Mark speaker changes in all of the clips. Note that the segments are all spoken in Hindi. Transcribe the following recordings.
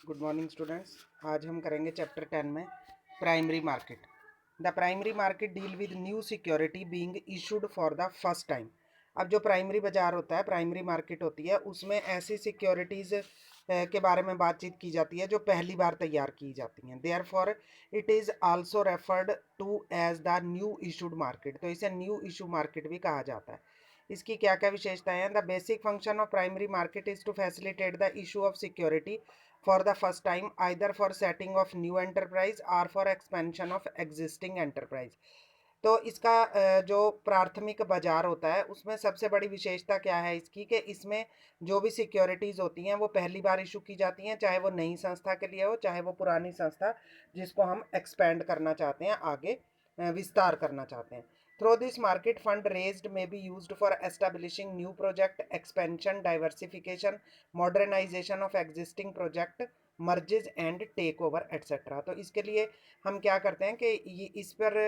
Speaker 1: Good morning students. आज हम करेंगे चैप्टर 10 में primary market. The primary market deal with new security being issued for the first time. अब जो प्राइमरी बाजार होता है, प्राइमरी मार्केट होती है, उसमें ऐसी सिक्योरिटीज़ के बारे में बातचीत की जाती है जो पहली बार तैयार की जाती हैं। Therefore it is also referred to as the new issued market. तो इसे न्यू इशू मार्केट भी कहा जाता है। इसकी क्या क्या विशेषताएं हैं? The basic function of primary market is to facilitate the issue of security for the first time, either for setting of new enterprise or for expansion of existing enterprise। तो इसका जो प्राथमिक बाजार होता है उसमें सबसे बड़ी विशेषता क्या है इसकी, कि इसमें जो भी सिक्योरिटीज़ होती हैं वो पहली बार इशू की जाती हैं, चाहे वो नई संस्था के लिए हो, चाहे वो पुरानी संस्था जिसको हम एक्सपेंड करना चाहते हैं, आगे विस्तार करना चाहते हैं। Through this market fund raised may be used for establishing new project, expansion, diversification, modernisation of existing project, mergers and take over etcetera. तो इसके लिए हम क्या करते हैं कि ये इस पर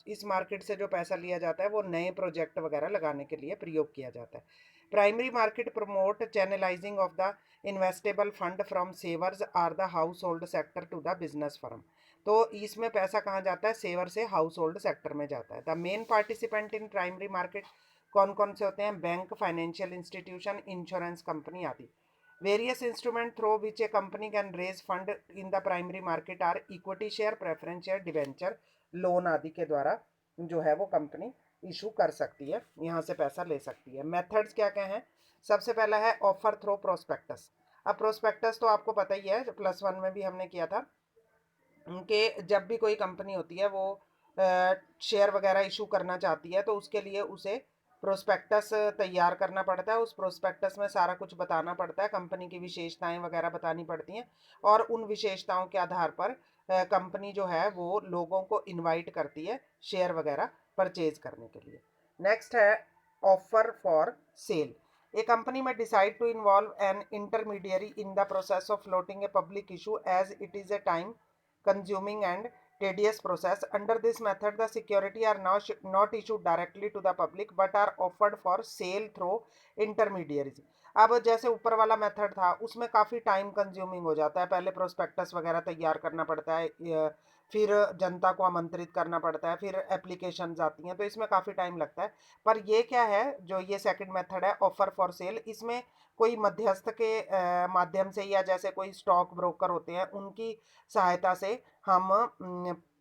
Speaker 1: इस मार्केट से जो पैसा लिया जाता है वो नए प्रोजेक्ट वगैरह लगाने के लिए प्रयोग किया जाता है। Primary market promote channelising of the investable fund from savers are the household sector to the business firm. तो इसमें पैसा कहाँ जाता है? सेवर से हाउस होल्ड सेक्टर में जाता है। The main participant in primary market कौन कौन से होते हैं? Bank, financial institution, insurance company आदि। Various instrument through which a company can raise fund in the primary market are equity share, preference share, debenture, loan आदि के द्वारा जो है वो कंपनी इशू कर सकती है, यहाँ से पैसा ले सकती है। मेथड्स क्या क्या हैं? सबसे पहला है ऑफर थ्रो प्रोस्पेक्टस। अब प्रोस्पेक्टस तो आपको पता ही है, +1 में भी हमने किया था कि जब भी कोई कंपनी होती है वो शेयर वगैरह इशू करना चाहती है तो उसके लिए उसे प्रोस्पेक्टस तैयार करना पड़ता है। उस प्रोस्पेक्टस में सारा कुछ बताना पड़ता है, कंपनी की विशेषताएं वगैरह बतानी पड़ती हैं, और उन विशेषताओं के आधार पर कंपनी जो है वो लोगों को इनवाइट करती है शेयर वगैरह परचेज करने के लिए। नेक्स्ट है offer for sale. A company may decide to involve an intermediary in the process of floating a public issue as it is a time consuming and tedious process. Under this method, the security are now not issued directly to the public but are offered for sale through intermediaries। अब जैसे ऊपर वाला मेथड था उसमें काफ़ी टाइम कंज्यूमिंग हो जाता है, पहले प्रोस्पेक्टस वगैरह तैयार करना पड़ता है, फिर जनता को आमंत्रित करना पड़ता है, फिर एप्लीकेशन आती हैं, तो इसमें काफ़ी टाइम लगता है। पर ये क्या है, जो ये सेकंड मेथड है ऑफर फॉर सेल, इसमें कोई मध्यस्थ के माध्यम से या जैसे कोई स्टॉक ब्रोकर होते हैं उनकी सहायता से हम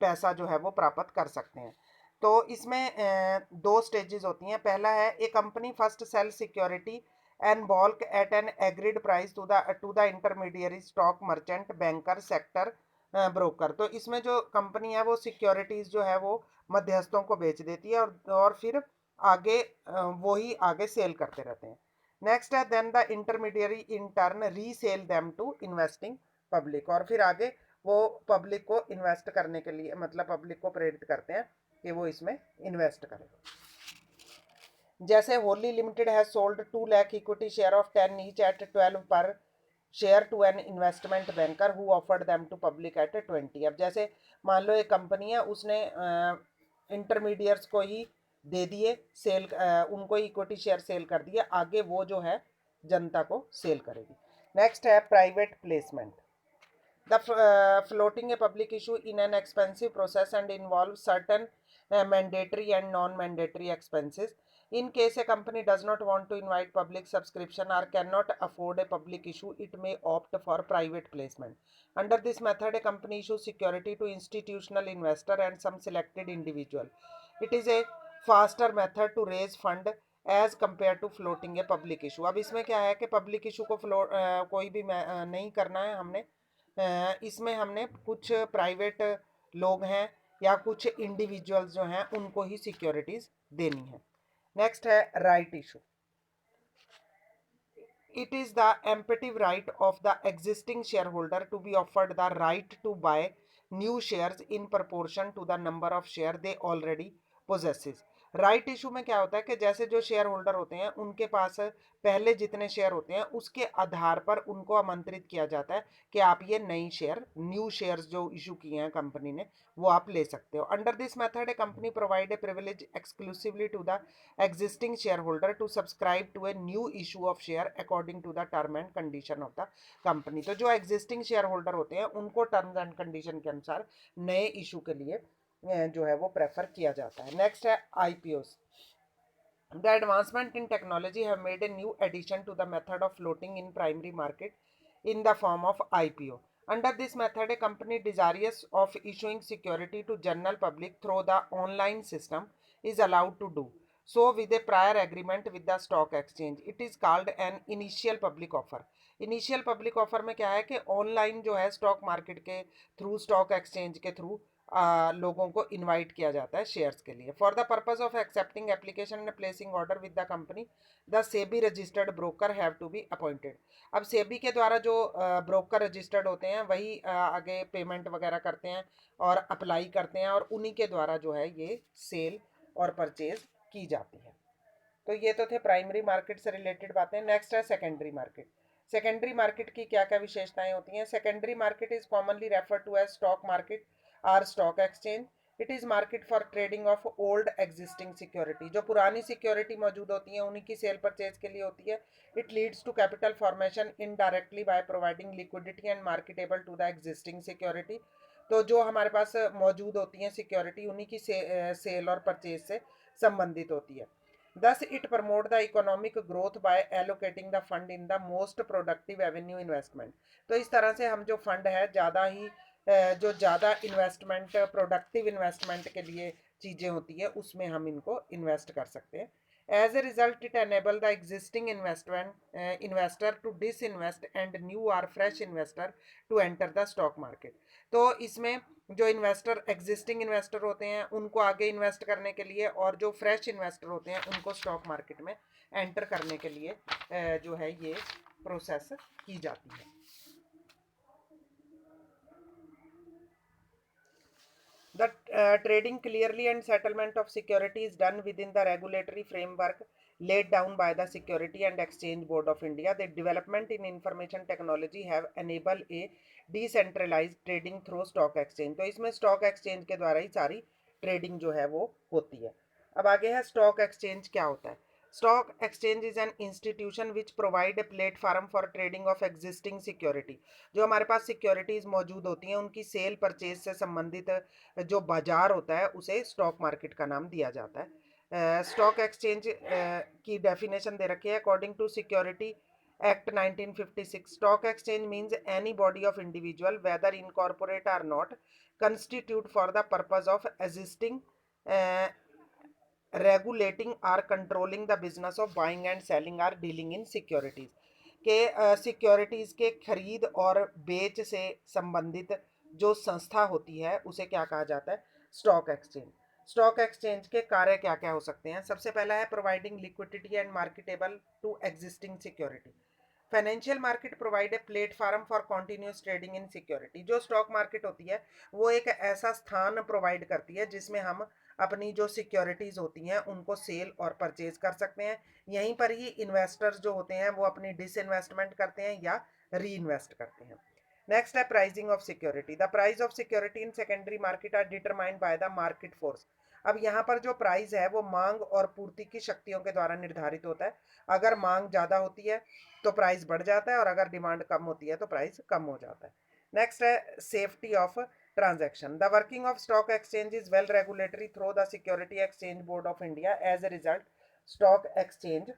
Speaker 1: पैसा जो है वो प्राप्त कर सकते हैं। तो इसमें दो स्टेजेस होती हैं। पहला है a company first sell security and bulk at an agreed price to the intermediary stock merchant, banker, sector broker. तो इसमें जो कंपनी है वो सिक्योरिटीज जो है वो मध्यस्थों को बेच देती है और फिर आगे वो ही आगे सेल करते रहते हैं। नेक्स्ट है then the intermediary in turn resell them to investing public, और फिर आगे वो पब्लिक को इन्वेस्ट करने के लिए, मतलब पब्लिक को प्रेरित करते हैं कि वो इसमें इन्वेस्ट करें। जैसे होली लिमिटेड है sold 2 lakh equity share of 10 each at 12 per share to an investment banker who offered them to public at 20। अब जैसे मान लो एक कंपनी है, उसने इंटरमीडियट्स को ही दे दिए सेल, उनको इक्विटी शेयर सेल कर दिए, आगे वो जो है जनता को सेल करेगी। नेक्स्ट है private placement. The floating a public issue in an expensive process and involves certain mandatory and non-mandatory expenses. In case a company does not want to invite public subscription or cannot afford a public issue, it may opt for private placement. Under this method, a company issues security to institutional investor and some selected individual. It is a faster method to raise fund as compare to floating a public issue. अब इसमें क्या है कि पब्लिक इशू को कोई भी नहीं करना है हमने, इसमें हमने कुछ प्राइवेट लोग हैं या कुछ इंडिविजुअल्स जो हैं उनको ही सिक्योरिटीज देनी है। नेक्स्ट है right issue. It is the emptive right of the existing shareholder to be offered the right to buy new shares in proportion to the number of shares they already possesses. Right issue में क्या होता है कि जैसे जो शेयर होल्डर होते हैं उनके पास पहले जितने शेयर होते हैं उसके आधार पर उनको आमंत्रित किया जाता है कि आप ये न्यू शेयर्स जो इशू किए हैं कंपनी ने वो आप ले सकते हो। Under this method a company provide a privilege exclusively to the existing share holder to subscribe to a new issue of share according to the term and condition of the company. तो जो एग्जिस्टिंग शेयर होल्डर होते हैं उनको टर्म्स एंड कंडीशन के अनुसार नए इशू के लिए जो है वो प्रेफर किया जाता है। नेक्स्ट है IPOs. The advancement in technology have made a new addition to the method of floating in primary market in the form of IPO. Under this method, a company desirous of issuing security to general public through the online system is allowed to do so with a prior agreement with the stock exchange. It is called an initial public offer. Initial public offer में क्या है कि ऑनलाइन जो है स्टॉक मार्केट के थ्रू, स्टॉक एक्सचेंज के थ्रू लोगों को इनवाइट किया जाता है शेयर्स के लिए। For the purpose of accepting application and placing order with the company the SEBI registered broker have to be appointed. अब सेबी के द्वारा जो ब्रोकर रजिस्टर्ड होते हैं वही आगे पेमेंट वगैरह करते हैं और अप्लाई करते हैं और उन्हीं के द्वारा जो है ये सेल और परचेज की जाती है। तो ये तो थे प्राइमरी मार्केट से रिलेटेड बातें। नेक्स्ट है सेकेंडरी मार्केट। सेकेंडरी मार्केट की क्या क्या विशेषताएं होती हैं? Secondary market is commonly refer to as stock market or stock exchange. It is market for trading of old existing security. जो पुरानी सिक्योरिटी मौजूद होती है उन्हीं की सेल परचेज के लिए होती है। It leads to capital formation indirectly by providing liquidity and marketable to the existing security. तो जो हमारे पास मौजूद होती हैं सिक्योरिटी उन्हीं की सेल और परचेज से संबंधित होती है। Thus, it promote the economic growth by allocating the fund in the most productive avenue investment. तो इस तरह से हम जो फंड है जो ज़्यादा इन्वेस्टमेंट, प्रोडक्टिव इन्वेस्टमेंट के लिए चीज़ें होती है उसमें हम इनको इन्वेस्ट कर सकते हैं। As a result, it enable the existing investor to disinvest and new or fresh investor to enter the stock market. तो इसमें जो इन्वेस्टर एग्जिस्टिंग इन्वेस्टर होते हैं उनको आगे इन्वेस्ट करने के लिए और जो फ्रेश इन्वेस्टर होते हैं उनको स्टॉक मार्केट में एंटर करने के लिए जो है ये प्रोसेस की जाती है। The trading clearly and settlement of security is done within the regulatory framework laid down by the Security and Exchange Board of India. The development in information technology have enabled a decentralized trading through stock exchange. तो इसमें स्टॉक एक्सचेंज के द्वारा ही सारी ट्रेडिंग जो है वो होती है। अब आगे है स्टॉक एक्सचेंज क्या होता है। Stock exchange is an institution which provide a platform for trading of existing security. जो हमारे पास सिक्योरिटीज मौजूद होती हैं उनकी सेल परचेज से संबंधित जो बाजार होता है उसे स्टॉक मार्केट का नाम दिया जाता है। स्टॉक एक्सचेंज की डेफिनेशन दे रखी है according to security act 1956। Stock exchange means any body of individual whether incorporate or not constitute for the purpose of existing regulating or controlling the business of buying and selling or dealing in securities के सिक्योरिटीज़ के खरीद और बेच से संबंधित जो संस्था होती है उसे क्या कहा जाता है? Stock exchange. स्टॉक एक्सचेंज के कार्य क्या क्या हो सकते हैं? सबसे पहला है providing liquidity and marketable to existing security. Financial market provide a platform for continuous trading in security. जो स्टॉक मार्केट होती है वो एक ऐसा स्थान प्रोवाइड करती है जिसमें हम अपनी जो सिक्योरिटीज़ होती हैं उनको सेल और परचेज कर सकते हैं। यहीं पर ही इन्वेस्टर्स जो होते हैं वो अपनी डिसइन्वेस्टमेंट करते हैं या री इन्वेस्ट करते हैं। नेक्स्ट है pricing of security. The price of security in secondary market are determined by the market force. अब यहाँ पर जो प्राइस है वो मांग और पूर्ति की शक्तियों के द्वारा निर्धारित होता है। अगर मांग ज़्यादा होती है तो प्राइस बढ़ जाता है और अगर डिमांड कम होती है तो प्राइस कम हो जाता है। नेक्स्ट है safety of transaction. The working of stock exchange is well regulatory through the Security Exchange Board of India. As a result, stock exchange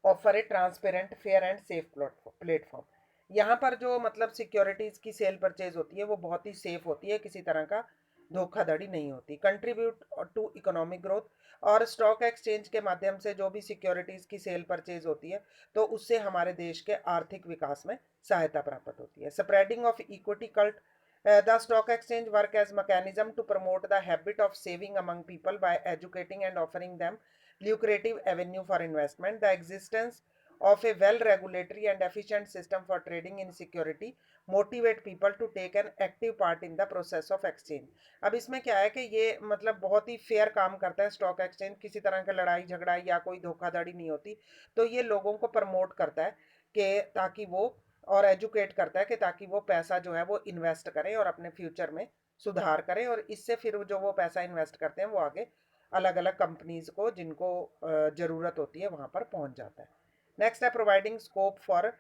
Speaker 1: offer a transparent, fair and safe platform. यहाँ पर जो मतलब सिक्योरिटीज़ की सेल परचेज होती है वो बहुत ही सेफ होती है, किसी तरह का धोखाधड़ी नहीं होती। Contribute to economic growth. और स्टॉक एक्सचेंज के माध्यम से जो भी सिक्योरिटीज़ की सेल परचेज होती है तो उससे हमारे देश के आर्थिक विकास में सहायता प्राप्त होती है। Spreading of equity cult. The stock exchange work as mechanism to promote the habit of saving among people by educating and offering them lucrative avenue for investment. The existence of a well regulatory and efficient system for trading in security motivate people to take an active part in the process of exchange। अब इसमें क्या है कि ये मतलब बहुत ही फेयर काम करता है स्टॉक एक्सचेंज, किसी तरह का लड़ाई झगड़ा या कोई धोखाधड़ी नहीं होती। तो ये लोगों को प्रमोट करता है कि ताकि वो, और एजुकेट करता है कि ताकि वो पैसा जो है वो इन्वेस्ट करें और अपने फ्यूचर में सुधार करें, और इससे फिर जो वो पैसा इन्वेस्ट करते हैं वो आगे अलग अलग कंपनीज को जिनको ज़रूरत होती है वहाँ पर पहुँच जाता है। नेक्स्ट है providing scope for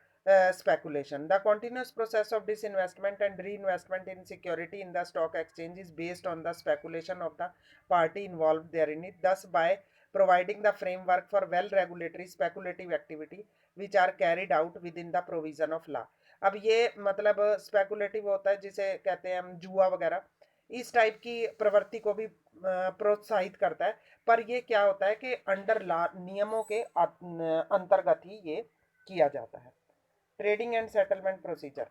Speaker 1: speculation. The continuous process of disinvestment and reinvestment in security in the stock exchange is based on the speculation of the party involved therein. Thus, by providing the framework for well regulatory speculative activity which are carried out within the provision of law. अब ये मतलब स्पेकुलेटिव होता है जिसे कहते हैं हम जुआ वगैरह, इस टाइप की प्रवृत्ति को भी प्रोत्साहित करता है। पर ये क्या होता है कि अंडर लॉ नियमों के अंतर्गत ही ये किया जाता है। Trading and settlement procedure.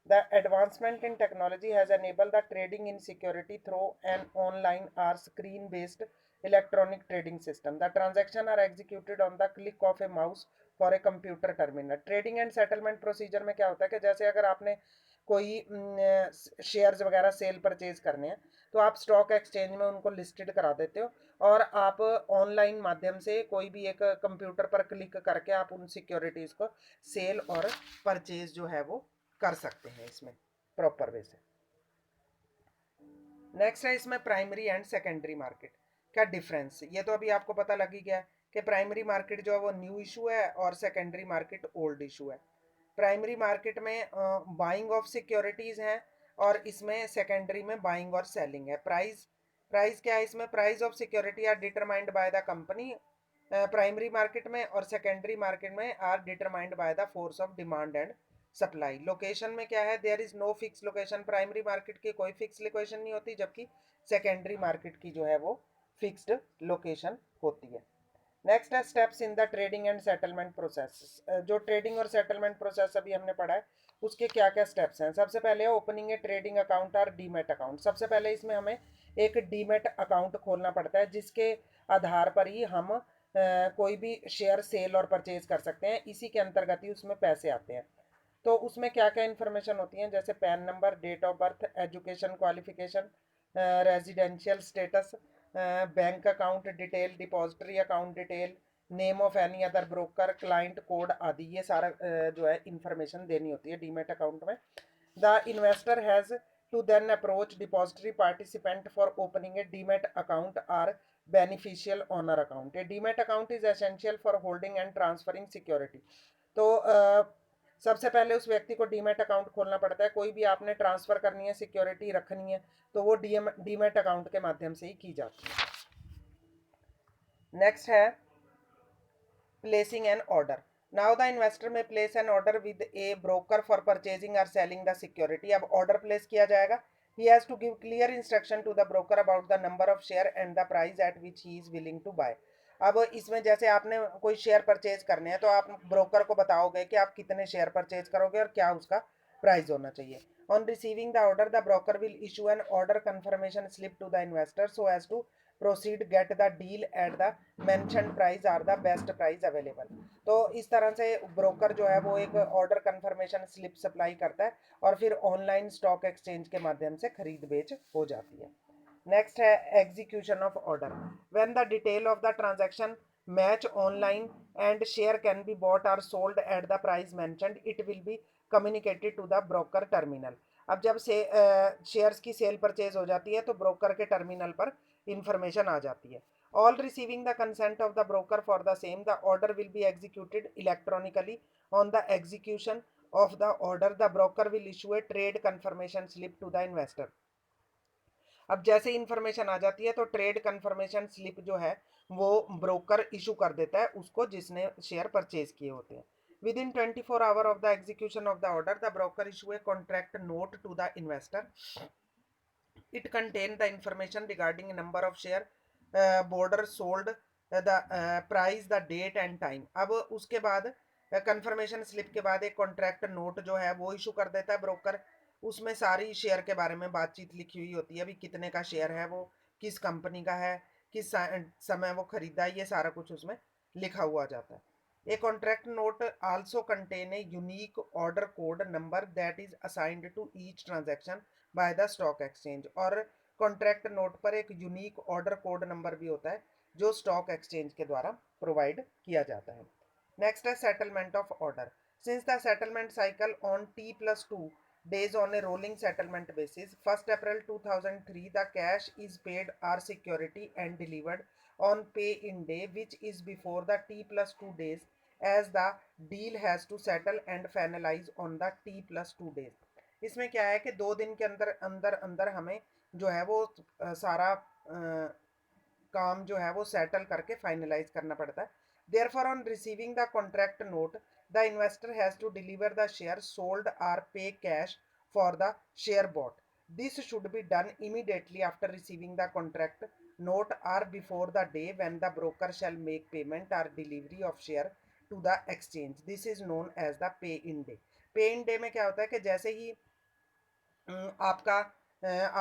Speaker 1: The advancement in technology has enabled the trading in security through an online or screen-based electronic trading system. The transactions are executed on the click of a mouse for a computer terminal. Trading and settlement procedure में क्या होता है कि जैसे अगर आपने कोई शेयर्स वगैरह सेल परचेज करने हैं तो आप स्टॉक एक्सचेंज में उनको लिस्टेड करा देते हो, और आप ऑनलाइन माध्यम से कोई भी एक कंप्यूटर पर क्लिक करके आप उन सिक्योरिटीज़ को सेल और परचेज जो है वो कर सकते हैं इसमें प्रॉपर वे से। नेक्स्ट है इसमें प्राइमरी एंड सेकेंडरी मार्केट का डिफरेंस। ये तो अभी आपको पता लग ही गया कि प्राइमरी मार्केट जो है वो न्यू इशू है और सेकेंडरी मार्केट ओल्ड इशू है। प्राइमरी मार्केट में बाइंग ऑफ सिक्योरिटीज़ हैं और इसमें सेकेंडरी में बाइंग और सेलिंग है। प्राइस प्राइस क्या है इसमें? Price of security are determined by the company primary market में, और सेकेंडरी मार्केट में are determined by the force of demand and supply. Location में क्या है? There is no fix location. Primary market की कोई फिक्स लोकेशन नहीं होती, जबकि सेकेंडरी मार्केट की जो है वो फिक्स्ड लोकेशन होती है। नेक्स्ट है steps in the trading and settlement process. जो ट्रेडिंग और सेटलमेंट प्रोसेस अभी हमने पढ़ा है उसके क्या क्या स्टेप्स हैं। सबसे पहले ओपनिंग ए ट्रेडिंग अकाउंट और डीमेट अकाउंट। सबसे पहले इसमें हमें एक डीमेट अकाउंट खोलना पड़ता है जिसके आधार पर ही हम कोई भी शेयर सेल और परचेज कर सकते हैं। इसी के अंतर्गत ही उसमें पैसे आते हैं। तो उसमें क्या क्या इन्फॉर्मेशन होती हैं, जैसे PAN number, date of birth, education qualification, residential status, bank account detail, depository account detail, name of any other broker, client code आदि, ये सारा जो है इन्फॉर्मेशन देनी होती है डीमेट अकाउंट में। The investor has to then approach depository participant for opening a demat account or beneficial owner account. A demat account is essential for holding and transferring security. तो सबसे पहले उस व्यक्ति को डीमेट अकाउंट खोलना पड़ता है। कोई भी आपने ट्रांसफर करनी है, सिक्योरिटी रखनी है, तो वो डीमेट अकाउंट के माध्यम से ही की जाती है। नेक्स्ट है placing an order. Now the investor may place an order with a broker for purchasing और सेलिंग द सिक्योरिटी। अब ऑर्डर प्लेस किया जाएगा। He has to give clear instruction to the broker about the number of share and the price at which he is willing to buy. अब इसमें जैसे आपने कोई शेयर परचेज करने हैं तो आप ब्रोकर को बताओगे कि आप कितने शेयर परचेज करोगे और क्या उसका प्राइस होना चाहिए। On receiving the order the broker will issue an order confirmation slip to the investor so as to proceed get the deal at the mentioned price or the best price available. तो इस तरह से ब्रोकर जो है वो एक ऑर्डर कंफर्मेशन स्लिप सप्लाई करता है और फिर ऑनलाइन स्टॉक एक्सचेंज के माध्यम से खरीद बेच हो जाती है। नेक्स्ट है execution of order. When the detail of the transaction match online and share can be bought और sold at the price mentioned it will be communicated to the broker terminal. अब जब से शेयर्स की सेल परचेज हो जाती है तो ब्रोकर के टर्मिनल पर इंफॉर्मेशन आ जाती है। All receiving the consent of the broker for the same, the order will be executed electronically. On the execution of the order, the broker will issue a trade confirmation slip to the investor. अब जैसे इंफॉर्मेशन आ जाती है तो ट्रेड कंफर्मेशन स्लिप जो है वो ब्रोकर इशू कर देता है उसको जिसने शेयर परचेज किए होते हैं। Within 24 hour of the execution of the order the broker issue a contract note to the investor. It contain the information regarding number of share, bought or sold, the price, the date and time. अब उसके बाद कंफर्मेशन स्लिप के बाद एक कॉन्ट्रैक्ट नोट जो है वो इशू कर देता है ब्रोकर। उसमें सारी शेयर के बारे में बातचीत लिखी हुई होती है, अभी कितने का शेयर है, वो किस कंपनी का है, किस समय वो खरीदा है, ये सारा कुछ उसमें लिखा हुआ जाता है। A contract note also contain a unique order code number that is assigned to each transaction by the stock exchange. और कॉन्ट्रैक्ट नोट पर एक यूनिक ऑर्डर कोड नंबर भी होता है जो स्टॉक एक्सचेंज के द्वारा प्रोवाइड किया जाता है। नेक्स्ट है settlement of order. Since the settlement cycle on T+2 days on a rolling settlement basis, 1st April 2003 the cash is paid or security and delivered on pay in day which is before the T+2 days as the deal has to settle and finalize on the T+2 days। इसमें क्या है कि 2 दिन के अंदर अंदर अंदर हमें जो है वो सारा काम जो है वो सेटल करके फाइनलाइज करना पड़ता है। Therefore on receiving the contract note the investor has to deliver the share sold or pay cash for the share bought. This should be done immediately after receiving the contract note or before the day when the broker shall make payment or delivery of share to the exchange। this is known as the pay in day। पे इन डे में क्या होता है कि जैसे ही आपका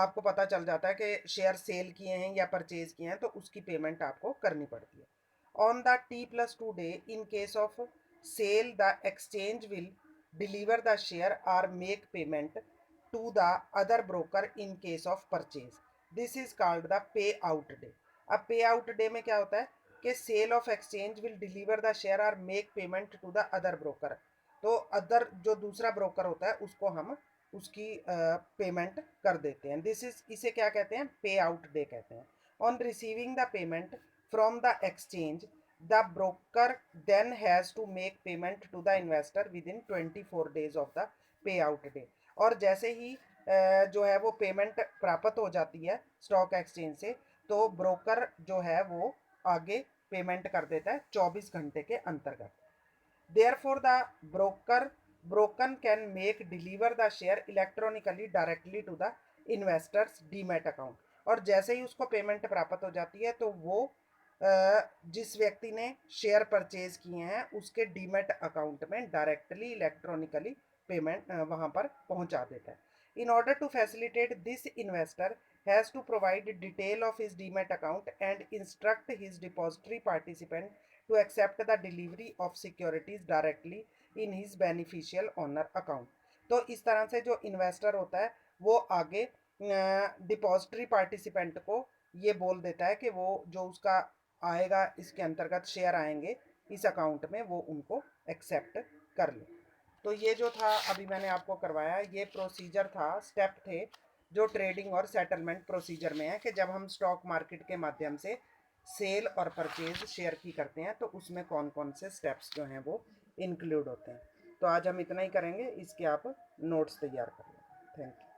Speaker 1: आपको पता चल जाता है कि शेयर सेल किए हैं या परचेज किए हैं तो उसकी पेमेंट आपको करनी पड़ती है। On the T+2 day in case of sale the exchange will deliver the share और make payment to the other broker in case of purchase. This is called the pay out day. अब पे आउट डे में क्या होता है कि sale of exchange will deliver the share और make payment to the other broker. तो अदर जो दूसरा ब्रोकर होता है उसको हम उसकी पेमेंट कर देते हैं। दिस इज इसे क्या कहते हैं, पे आउट डे कहते हैं। On receiving the payment from the exchange the broker then has to make payment to the investor within 24 days of the pay out day. और जैसे ही जो है वो पेमेंट प्राप्त हो जाती है स्टॉक एक्सचेंज से तो ब्रोकर जो है वो आगे पेमेंट कर देता है 24 घंटे के अंतर्गत। Therefore, the broker can make deliver the share electronically directly to the investor's demat account. और जैसे ही उसको पेमेंट प्राप्त हो जाती है तो वो जिस व्यक्ति ने शेयर परचेज किए हैं उसके डीमैट अकाउंट में डायरेक्टली इलेक्ट्रॉनिकली पेमेंट वहां पर पहुंचा देता है। In order to facilitate this investor has to provide detail of his demat account and instruct his depository participant to accept the delivery of securities directly in his beneficial owner account। तो इस तरह से जो इन्वेस्टर होता है वो आगे डिपॉजिटरी पार्टिसिपेंट को ये बोल देता है कि वो जो उसका आएगा इसके अंतर्गत शेयर आएंगे इस अकाउंट में वो उनको एक्सेप्ट कर ले। तो ये जो था अभी मैंने आपको करवाया ये प्रोसीजर था, स्टेप थे जो ट्रेडिंग और सेटलमेंट प्रोसीजर में है कि जब हम स्टॉक मार्केट के माध्यम से सेल और परचेज शेयर की करते हैं तो उसमें कौन कौन से स्टेप्स जो हैं वो इंक्लूड होते हैं। तो आज हम इतना ही करेंगे, इसके आप नोट्स तैयार कर लें। Thank you.